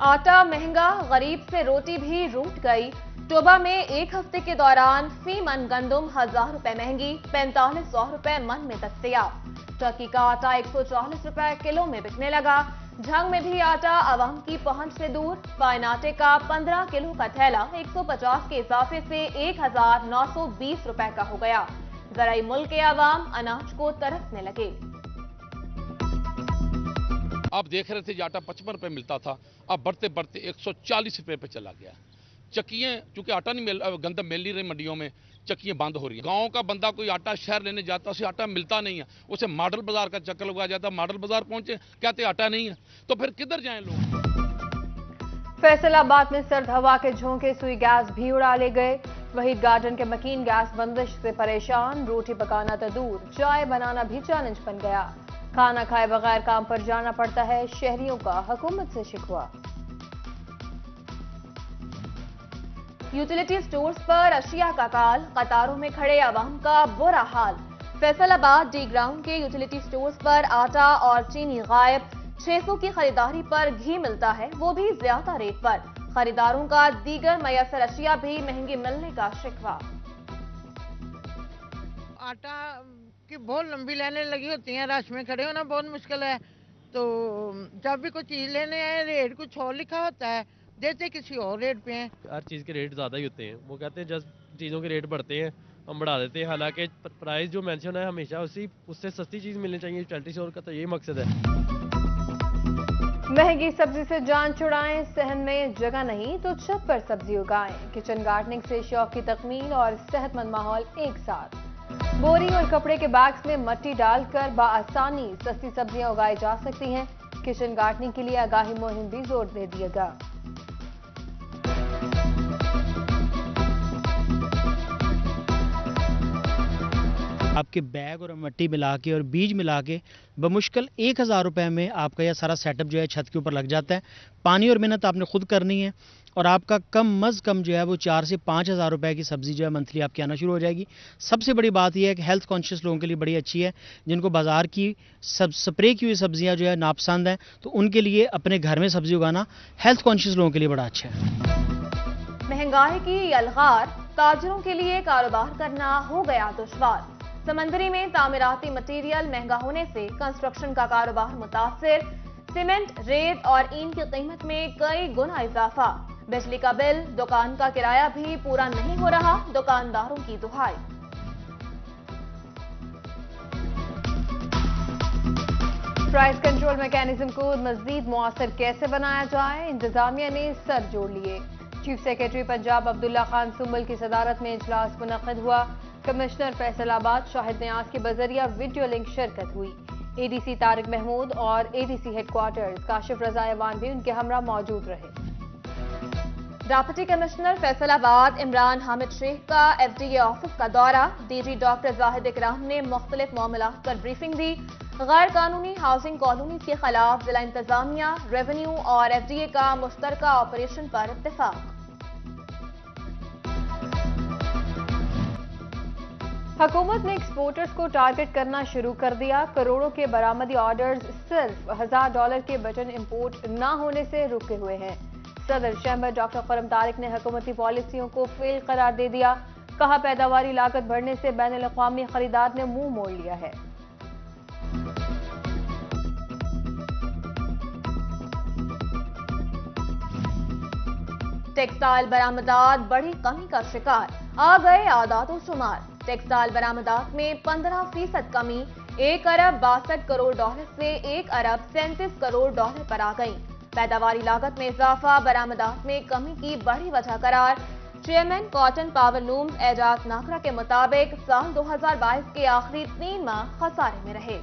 आटा महंगा, गरीब से रोटी भी रूठ गई। टोबा में एक हफ्ते के दौरान फी मन गंदुम 1000 रुपए महंगी, 4500 रुपए मन में दस्तयाब। टर्की का आटा 140 रुपए किलो में बिकने लगा। झंग में भी आटा आवाम की पहुंच से दूर। फाइन आटे का 15 किलो का थैला 150 के इजाफे से 1920 रुपए का हो गया। जराई मुल्क के आवाम अनाज को तरसने लगे। आप देख रहे थे कि आटा 55 रुपए मिलता था, अब बढ़ते बढ़ते 140 रुपए पे चला गया। चक्कियां, चूंकि आटा नहीं मिल, गंदम मिल नहीं रही मंडियों में, चक्कियां बंद हो रही हैं। गांव का बंदा कोई आटा शहर लेने जाता, उसे आटा मिलता नहीं है, उसे मॉडल बाजार का चक्कर लगाया जाता। मॉडल बाजार पहुंचे, कहते आटा नहीं है, तो फिर किधर जाएं लोग। फैसलाबाद में सर्द हवा के झोंके सुई गैस भी उड़ा ले गए। वहीद गार्डन के मकीन गैस बंदिश से परेशान। रोटी पकाना तो दूर, चाय बनाना भी चैलेंज बन गया। खाना खाए बगैर काम पर जाना पड़ता है, शहरियों का हुकूमत से शिकवा। यूटिलिटी स्टोर्स पर अशिया का काल, कतारों में खड़े आवाम का बुरा हाल। फैसलाबाद डी ग्राउंड के यूटिलिटी स्टोर्स पर आटा और चीनी गायब। 600 की खरीदारी पर घी मिलता है, वो भी ज्यादा रेट पर। खरीदारों का दीगर मयसर अशिया भी महंगी मिलने का शिकवा। आटा की बहुत लंबी लाइनें लगी होती हैं, रश में खड़े होना बहुत मुश्किल है। तो जब भी कोई चीज़ लेने आए, रेट कुछ और लिखा होता है, देते किसी और रेट पे हैं। हर चीज़ के रेट ज़्यादा ही होते हैं। वो कहते हैं जब चीज़ों के रेट बढ़ते हैं हम बढ़ा देते हैं, हालांकि प्राइस जो मेंशन है हमेशा उससे सस्ती चीज़ मिलनी चाहिए। चैरिटी स्टोर का तो यही मकसद है। महंगी सब्जी से जान छुड़ाएं, सहन में जगह नहीं तो छत पर सब्जी उगाएं। किचन गार्डनिंग से शौक की तकमील और सेहतमंद माहौल एक साथ। बोरी और कपड़े के बैग्स में मट्टी डालकर बआसानी सस्ती सब्जियां उगाई जा सकती हैं। किचन गार्डनिंग के लिए आगाही मुहिम भी जोर दे दिएगा। आपके बैग और मट्टी मिला के और बीज मिला के बमुश्किल 1000 रुपए में आपका यह सारा सेटअप जो है छत के ऊपर लग जाता है। पानी और मेहनत आपने खुद करनी है और आपका कम अज़ कम जो है वो 4 से 5000 रुपए की सब्जी जो है मंथली आपकी आना शुरू हो जाएगी। सबसे बड़ी बात यह है कि हेल्थ कॉन्शियस लोगों के लिए बड़ी अच्छी है, जिनको बाजार की स्प्रे की हुई सब्जियां जो है नापसंद हैं, तो उनके लिए अपने घर में सब्जी उगाना हेल्थ कॉन्शियस लोगों के लिए बड़ा अच्छा है। महंगाई की यलगार, ताजरों के लिए कारोबार करना हो गया दुश्वार। समंदरी में तामीराती मटेरियल महंगा होने से कंस्ट्रक्शन का कारोबार मुतासिर। सीमेंट, रेत और ईंट की कीमत में कई गुना इजाफा। बिजली का बिल, दुकान का किराया भी पूरा नहीं हो रहा, दुकानदारों की दुहाई। प्राइस कंट्रोल मैकेनिज्म को मजीद मुअस्सर कैसे बनाया जाए, इंतजामिया ने सर जोड़ लिए। चीफ सेक्रेटरी पंजाब अब्दुल्ला खान सुंबल की सदारत में इजलास मुनक्किद हुआ। कमिश्नर फैसलाबाद शाहिद नियाज के बजरिया वीडियो लिंक शिरकत हुई। एडीसी तारिक महमूद और एडीसी हेडक्वार्टर्स काशिफ रजा ऐवान भी उनके हमरा मौजूद रहे। डिप्टी कमिश्नर फैसलाबाद इमरान हामिद शेख का एफडीए ऑफिस का दौरा। डीजी डॉक्टर जाहिद इकराम ने मुख्तलिफ मामलात पर ब्रीफिंग दी। गैर कानूनी हाउसिंग कॉलोनी के खिलाफ जिला इंतजामिया, रेवेन्यू और एफडीए का मुश्तरका ऑपरेशन पर इत्तेफाक। हुकूमत ने एक्सपोर्टर्स को टारगेट करना शुरू कर दिया। करोड़ों के बरामदी ऑर्डर्स सिर्फ $1000 के बटन इंपोर्ट न होने से रुके हुए हैं। सदर चैम्बर डॉक्टर करम तारिक ने हुकूमती पॉलिसियों को फेल करार दे दिया। कहा पैदावारी लागत बढ़ने से बैनुल अक़वामी खरीदार ने मुंह मोड़ लिया है। टेक्सटाइल बरामदात बड़ी कमी का शिकार, आ गए आदाद और शुमार। टेक्सटाइल बरामदात में 15% कमी, $1 अरब 62 करोड़ से $1 अरब 37 करोड़ पर आ गई। पैदावारी लागत में इजाफा बरामदात में कमी की बड़ी वजह करार। Chairman cotton power looms Ejaz Nakra के मुताबिक साल 2022 के आखिरी 3 माह खसारे में रहे।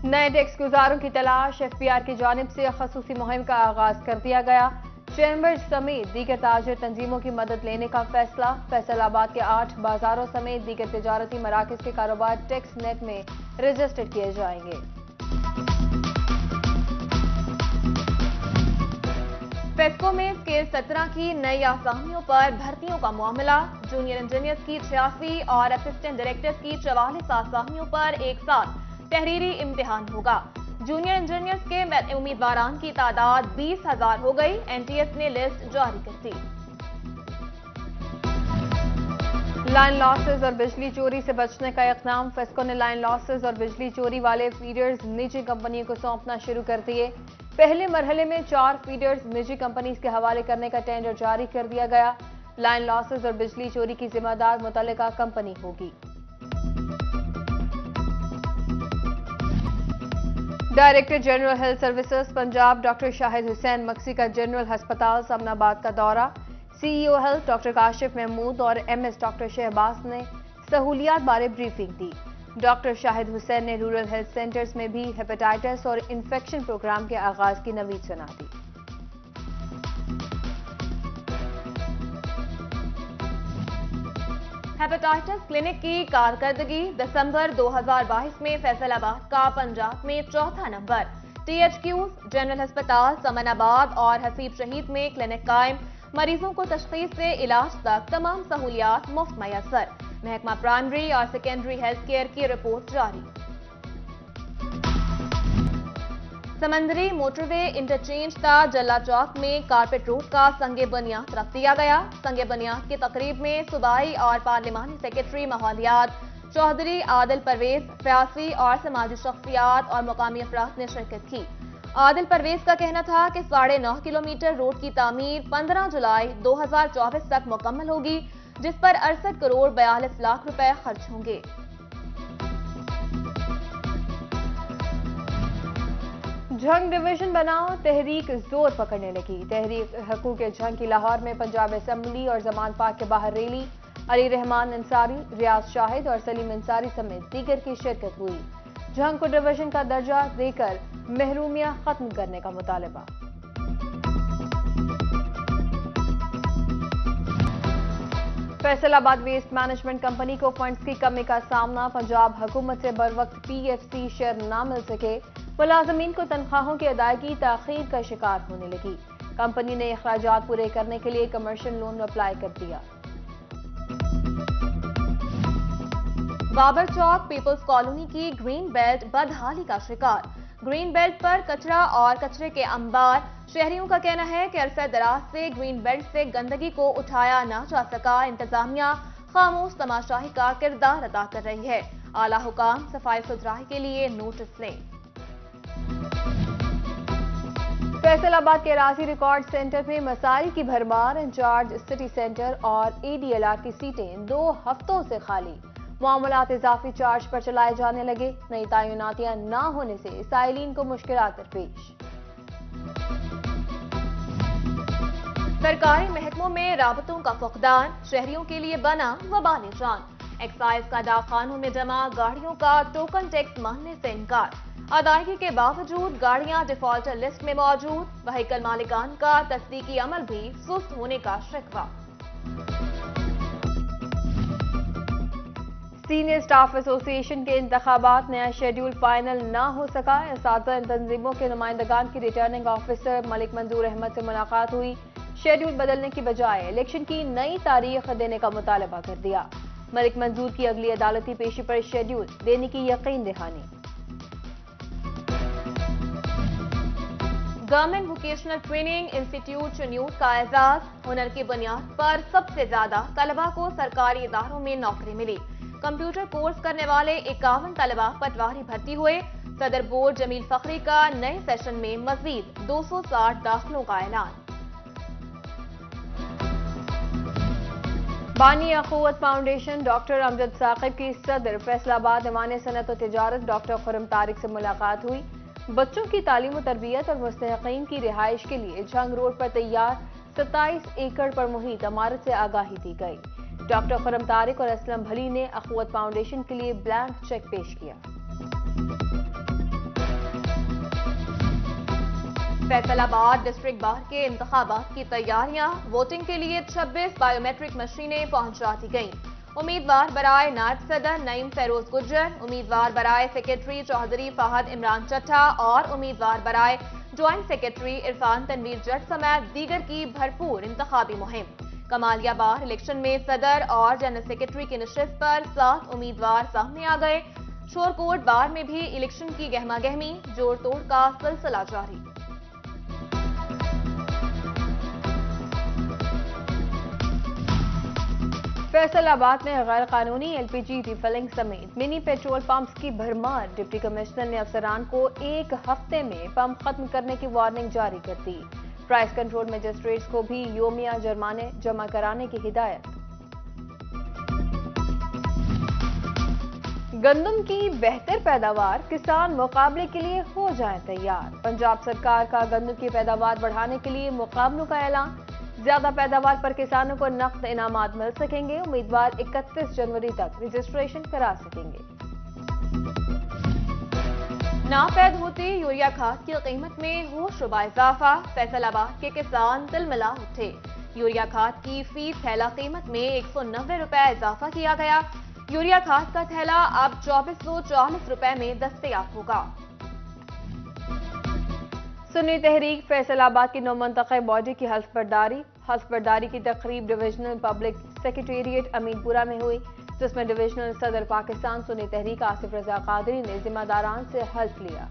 नए टैक्स गुजारों की तलाश, एफपीआर की जानिब से खसूसी मुहिम का आगाज कर दिया गया। चैम्बर समेत दीगर ताजिर तंजीमों की मदद लेने का फैसला। फैसलाबाद के 8 बाजारों समेत दीगर तिजारती मराकज के कारोबार टैक्स नेट में रजिस्टर्ड किए जाएंगे। फेस्को में स्केल 17 की नई आसामियों पर भर्तियों का मामला। जूनियर इंजीनियर्स की 86 और असिस्टेंट डायरेक्टर्स की 44 आसामियों पर एक साथ तहरीरी इम्तिहान होगा। जूनियर इंजीनियर्स के उम्मीदवारान की तादाद 20,000 हो गई। NTS ने लिस्ट जारी कर दी। लाइन लॉसेस और बिजली चोरी से बचने का इक़दाम। फेस्को ने लाइन लॉसेस और बिजली चोरी वाले फीडर्स निजी कंपनियों को सौंपना शुरू कर दिए। पहले मरहले में 4 फीडर्स निजी कंपनीज के हवाले करने का टेंडर जारी कर दिया गया। लाइन लॉसेस और बिजली चोरी की जिम्मेदार मुतल्लिका कंपनी होगी। Director general health services Punjab doctor Shahid Hussain मक्सी का जनरल हस्पताल समनाबाद का दौरा। CEO health doctor Kashif Mahmood और MS डॉक्टर शहबाज ने सहूलियात बारे ब्रीफिंग दी। डॉक्टर शाहिद हुसैन ने रूरल हेल्थ सेंटर्स में भी हेपेटाइटिस और इन्फेक्शन प्रोग्राम के आगाज की नवीद सुना दी। हेपेटाइटिस क्लिनिक की कारकर्दगी। दिसंबर 2022 में फैसलाबाद का पंजाब में चौथा नंबर। THQs, जनरल अस्पताल समनाबाद और हसीब शहीद में क्लिनिक कायम। मरीजों को तशखीस से इलाज तक तमाम सहूलियात मुफ्त मैसर। महकमा प्राइमरी और सेकेंडरी हेल्थ केयर की रिपोर्ट जारी। समंदरी मोटरवे इंटरचेंज ता जल्ला चौक में कारपेट रोड का संगे बुनियाद रख दिया गया। संगे बुनियाद की तकरीब में सूबाई और पार्लिमानी सेक्रेटरी माहौलियात चौधरी आदिल परवेज, फयासी और समाजी शख्सियात और मुकामी अफराद ने शिरकत की। आदिल परवेज का कहना था कि 9.5 किलोमीटर रोड की तामीर 15 जुलाई 2024 तक मुकम्मल होगी, जिस पर 68 करोड़ 42 लाख रुपए खर्च होंगे। जंग डिवीजन बनाओ तहरीक जोर पकड़ने लगी। तहरीक हकूक जंग की लाहौर में पंजाब असेंबली और जमान पार्क के बाहर रैली। अली रहमान अंसारी, रियाज शाहिद और सलीम अंसारी समेत दीगर की शिरकत हुई। जंग को डिवीजन का दर्जा देकर महरूमिया खत्म करने का मुतालबा। फैसलाबाद वेस्ट मैनेजमेंट कंपनी को फंड्स की कमी का सामना। पंजाब हुकूमत से बरवक्त PFC शेयर न मिल सके। मुलाजमीन को तनख्वाहों की अदायगी ताखीर का शिकार होने लगी। कंपनी ने अखराजात पूरे करने के लिए कमर्शियल लोन अप्लाई कर दिया। बाबर चौक पीपल्स कॉलोनी की ग्रीन बेल्ट बदहाली का शिकार। ग्रीन बेल्ट पर कचरा और कचरे के अंबार। शहरियों का कहना है कि अरसे दराज से ग्रीन बेल्ट से गंदगी को उठाया ना जा सका। इंतजामिया खामोश तमाशाही का किरदार अदा कर रही है। आला हुकाम सफाई सुथराई के लिए नोटिस लें। फैसलाबाद के राजी रिकॉर्ड सेंटर में मसाइल की भरमार। इंचार्ज सिटी सेंटर और ADLR की सीटें 2 हफ्तों से खाली। मामलात इजाफी चार्ज पर चलाए जाने लगे। नई तैनातियां न होने से साइलिन को मुश्किलात दरपेश। सरकारी महकमों में राबतों का फुकदान। शहरियों के लिए बना वबाल जान। एक्साइज का डाकखानों में जमा गाड़ियों का टोकन टैक्स मानने से इनकार। अदायगी के बावजूद गाड़ियां डिफॉल्टर लिस्ट में मौजूद। व्हीकल मालिकान का तस्दीकी अमल भी सुस्त होने का शिकवा। सीनियर स्टाफ एसोसिएशन के इंतखाबात नया शेड्यूल फाइनल न हो सका। असातिज़ा तंजीमों के नुमाइंदगान की रिटर्निंग ऑफिसर मलिक मंजूर अहमद से मुलाकात हुई। शेड्यूल बदलने की बजाय इलेक्शन की नई तारीख देने का मुतालबा कर दिया। मलिक मंजूर की अगली अदालती पेशी पर शेड्यूल देने की यकीन दहानी। गवर्नमेंट वोकेशनल ट्रेनिंग इंस्टीट्यूट चुन्यूट का एजाज। हुनर की बुनियाद पर सबसे ज्यादा तलबा को सरकारी इदारों में नौकरी मिली। कंप्यूटर कोर्स करने वाले 51 तलबा पटवारी भर्ती हुए। सदर बोर्ड जमील फखरी का नए सेशन में मजीद 260 दाखिलों का ऐलान। बानी अखुवत फाउंडेशन डॉक्टर अमजद साकिब की सदर फैसलाबाद ईमान सनत और तिजारत डॉक्टर खुरम तारिक से मुलाकात हुई। बच्चों की तालीम और तरबियत और मुस्तहिकीन की रिहाइश के लिए जंग रोड पर तैयार 27 एकड़ पर मुहित इमारत से आगाही दी गई। डॉक्टर खुरम तारिक और असलम भली ने अखुवत फाउंडेशन के लिए ब्लैंक चेक पेश किया। फैसलाबाद डिस्ट्रिक्ट बार के इंतखाबात की तैयारियां। वोटिंग के लिए 26 बायोमेट्रिक मशीनें पहुंचा दी गईं। उम्मीदवार बराए नायब सदर नईम फैरोज गुज्जर, उम्मीदवार बराए सेक्रेटरी चौधरी फहद इमरान चट्टा और उम्मीदवार बराए ज्वाइंट सेक्रेटरी इरफान तनवीर जट समेत दीगर की भरपूर इंतखाबी मुहिम। कमालिया बार इलेक्शन में सदर और जनरल सेक्रेटरी की नशिस्त पर 7 उम्मीदवार सामने आ गए। शोरकोट बार में भी इलेक्शन की गहमा गहमी, जोड़ तोड़ का सिलसिला जारी। फैसलाबाद में गैर कानूनी एलपीजी रिफिलिंग समेत मिनी पेट्रोल पंप्स की भरमार। डिप्टी कमिश्नर ने अफसरान को 1 हफ्ते में पंप खत्म करने की वार्निंग जारी कर दी। प्राइस कंट्रोल मजिस्ट्रेट्स को भी योमिया जुर्माने जमा कराने की हिदायत। गंदम की बेहतर पैदावार, किसान मुकाबले के लिए हो जाएं तैयार। पंजाब सरकार का गंदम की पैदावार बढ़ाने के लिए मुकाबलों का ऐलान। ज्यादा पैदावार पर किसानों को नकद इनामात मिल सकेंगे। उम्मीदवार 31 जनवरी तक रजिस्ट्रेशन करा सकेंगे। नापैद होते यूरिया खाद की कीमत में हो शुबा इजाफा, फैसलाबाद के किसान तिलमिला उठे। यूरिया खाद की फी थैला कीमत में 190 रुपए इजाफा किया गया। यूरिया खाद का थैला अब 2440 रुपए में दस्तयाब होगा। सुन्नी तहरीक फैसलाबाद की नौमंतखब बॉडी की हल्फ की तकरीब डिविजनल पब्लिक सेक्रेटेरिएट अमीनपुरा में हुई, जिसमें डिविजनल सदर पाकिस्तान सुन्नी तहरीक आसिफ रजा कादरी ने जिम्मेदारान से हल्फ लिया।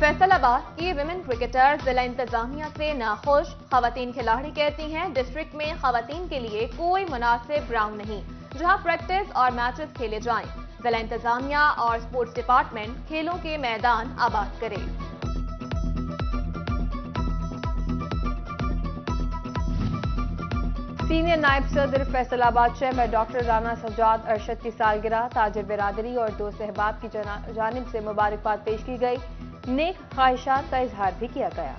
फैसलाबाद की विमेन क्रिकेटर जिला इंतजामिया से नाखुश। खवातीन खिलाड़ी कहती हैं डिस्ट्रिक्ट में खवातीन के लिए कोई मुनासिब ग्राउंड नहीं जहां प्रैक्टिस और मैचेस खेले जाएं। जिला इंतजामिया और स्पोर्ट्स डिपार्टमेंट खेलों के मैदान आबाद करे। सीनियर नायब सदर फैसलाबाद शहर डॉक्टर राना सजाद अरशद की सालगिरह ताजिर बिरादरी और दोस्त अहबाब की जानिब से मुबारकबाद पेश की गई। नेक ख्वाहिशात का इजहार भी किया गया।